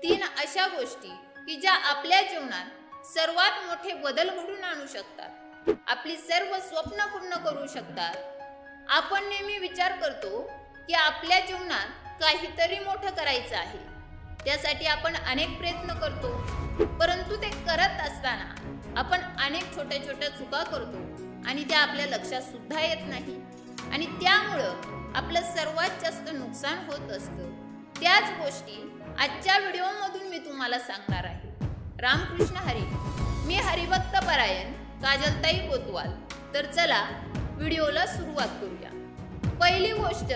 3 अशा गोष्टी की ज्या आपल्या जीवनात सर्वात मोठे बदल घडवून आणू शकतात, आपली सर्व स्वप्न पूर्ण करू शकतात. आपण नेहमी विचार करतो की आपल्या जीवनात काहीतरी मोठं करायचं आहे. त्यासाठी आपण अनेक प्रयत्न करतो, परंतु ते करत असताना आपण अनेक छोट्या छोट्या चुका करतो आणि त्या आपल्या लक्षात सुद्धा येत नाही आणि त्यामुळं आपलं सर्वात जास्त नुकसान होत असतं. त्याच गोष्टी आजच्या व्हिडिओमधून मी तुम्हाला सांगणार आहे. रामकृष्ण हरी. मी हरिभक्त परायण काजलताई कोतवाल. तर चला व्हिडिओला सुरुवात करूया. पहिली गोष्ट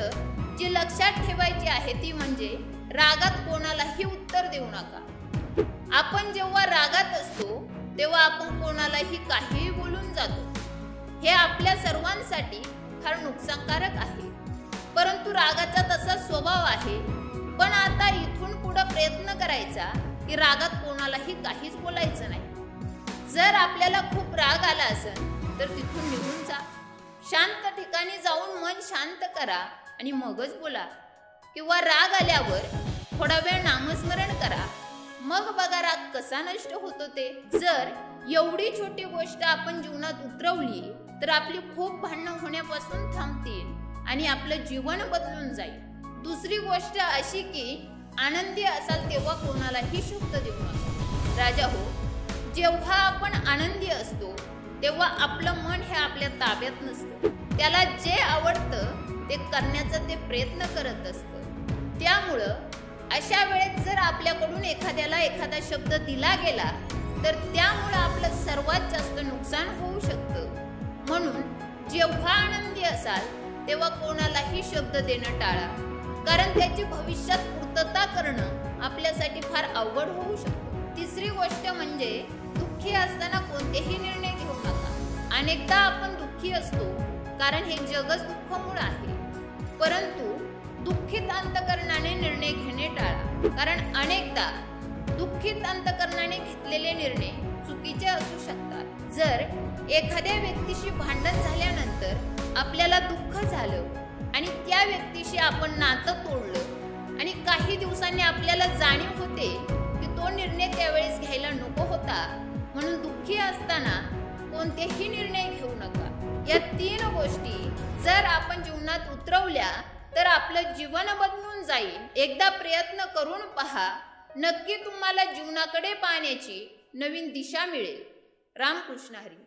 जी लक्षात ठेवायची आहे ती म्हणजे रागात कोणालाही उत्तर देऊ नका. आपण जेव्हा रागात असतो तेव्हा आपण कोणालाही काहीही बोलून जातो. हे आपल्या सर्वांसाठी फार नुकसानकारक आहे. परंतु रागाचा तसा स्वभाव आहे. पण आता इथून पुढे प्रयत्न करायचा की रागात कोणालाही काहीच बोलायचं नाही. जर आपल्याला खूप राग आला असेल तर तिथून निघून जा. शांत ठिकाणी जाऊन मन शांत करा आणि मगच बोला. किंवा राग आल्यावर थोडा वेळ नामस्मरण करा, मग बघा राग कसा नष्ट होतो ते. जर एवढी छोटी गोष्ट आपण जीवनात उतरवली तर आपली खूप भांडणं होण्यापासून थांबतील आणि आपलं जीवन बदलून जाईल. दुसरी गोष्ट अशी की आनंदी असाल तेव्हा कोणालाही शब्द देऊ नका. राजा हो, जेव्हा आपण आनंदी असतो तेव्हा आपलं मन हे आपल्या ताब्यात नसतं. त्याला जे आवडतं ते करण्याचा ते प्रयत्न करत असतं. त्यामुळं अशा वेळेस जर आपल्याकडून एखाद्याला एखादा शब्द दिला गेला तर त्यामुळं आपलं सर्वात जास्त नुकसान होऊ शकतं. म्हणून जेव्हा आनंदी असाल तेव्हा कोणालाही शब्द देणं टाळा, कारण त्याची भविष्यात पूर्तता करणं आपल्यासाठी फार अवघड होऊ शकतो. तिसरी गोष्ट म्हणजे दुःखी असताना कोणतेही निर्णय घेऊ नका. अनेकदा आपण दुःखी असतो कारण हे जगच दुःखमूळ आहे. परंतु दुःखित अंतकरणाने निर्णय घेणे टाळा, कारण अनेकदा दुःखित अंतकरणाने घेतलेले निर्णय चुकीचे असू शकतात. जर एखाद्या व्यक्तीशी भांडण झाल्यानंतर आपल्याला दुःख झालं आणि त्या व्यक्तीशी आपण नातं तोडलं आणि काही दिवसांनी आपल्याला जाणीव होते की तो निर्णय त्यावेळेस घ्यायला नको होता, म्हणून दुःखी असताना कोणतेही निर्णय घेऊ नका. या 3 गोष्टी जर आपण जीवनात उतरवल्या तर आपलं जीवन बदलून जाईल. एकदा प्रयत्न करून पहा, नक्की तुम्हाला जीवनाकडे पाहण्याची नवीन दिशा मिळेल. रामकृष्ण हरी.